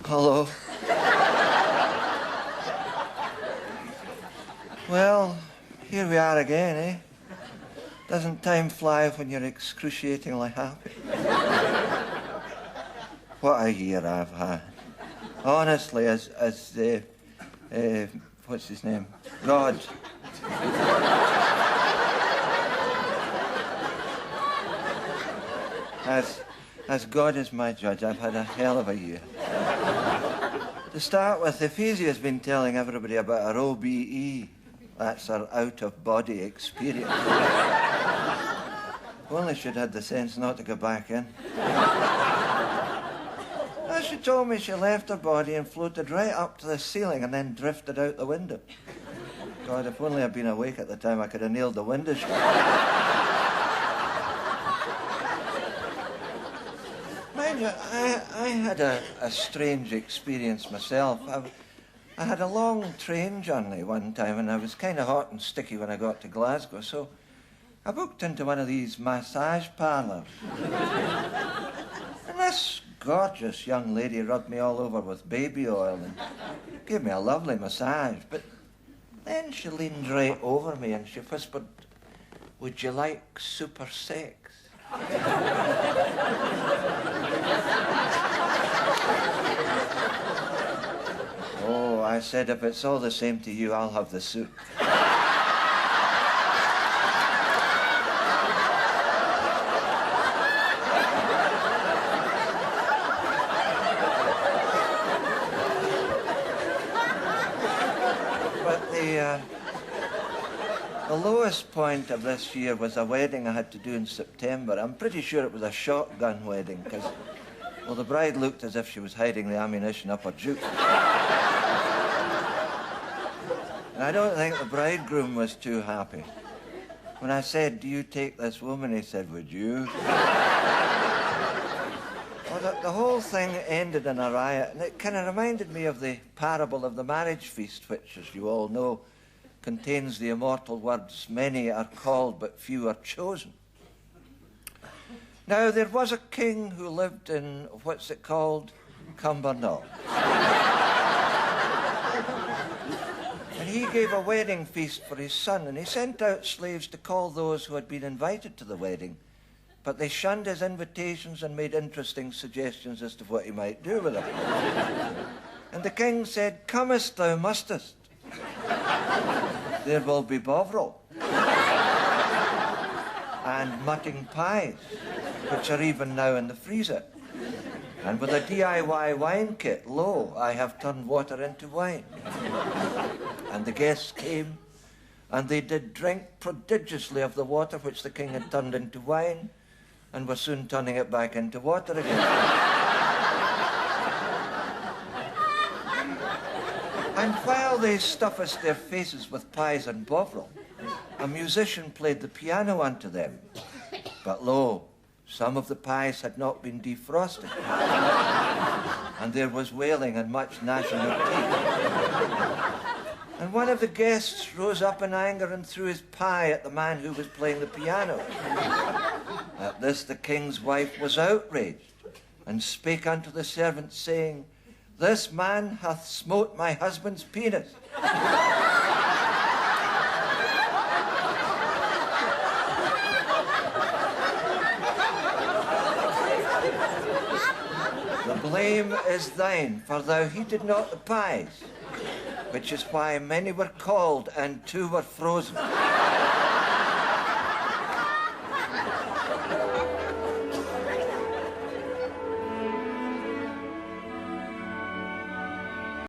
Hello. Well, here we are again, eh? Doesn't time fly when you're excruciatingly happy? What a year I've had. Honestly, what's his name? God. As God is my judge, I've had a hell of a year. To start with, Ephesia's been telling everybody about her OBE. That's her out-of-body experience. Only she'd had the sense not to go back in. Well, she told me she left her body and floated right up to the ceiling and then drifted out the window. God, if only I'd been awake at the time, I could have nailed the window shut. Mind you, I had a strange experience myself. I had a long train journey one time, and I was kind of hot and sticky when I got to Glasgow, so I booked into one of these massage parlours. And this gorgeous young lady rubbed me all over with baby oil and gave me a lovely massage. But then she leaned right over me and she whispered, "Would you like super sex?" Oh, I said, if it's all the same to you, I'll have the soup. But the lowest point of this year was a wedding I had to do in September. I'm pretty sure it was a shotgun wedding, because, well, the bride looked as if she was hiding the ammunition up her juke. And I don't think the bridegroom was too happy. When I said, "Do you take this woman?" he said, "Would you?" Well, the whole thing ended in a riot, and it kind of reminded me of the parable of the marriage feast, which, as you all know, contains the immortal words, "Many are called, but few are chosen." Now, there was a king who lived in, what's it called? Cumbernauld. And he gave a wedding feast for his son, and he sent out slaves to call those who had been invited to the wedding, but they shunned his invitations and made interesting suggestions as to what he might do with them. And the king said, "Comest thou mustest. There will be bovril and mutting pies, which are even now in the freezer. And with a DIY wine kit, lo, I have turned water into wine." And the guests came, and they did drink prodigiously of the water which the king had turned into wine, and were soon turning it back into water again. And while they stuffed their faces with pies and bovril, a musician played the piano unto them. But lo, some of the pies had not been defrosted, and there was wailing and much gnashing of teeth. And one of the guests rose up in anger and threw his pie at the man who was playing the piano. At this the king's wife was outraged, and spake unto the servants, saying, "This man hath smote my husband's penis." The blame is thine, for thou heated not the pies, which is why many were called and two were frozen.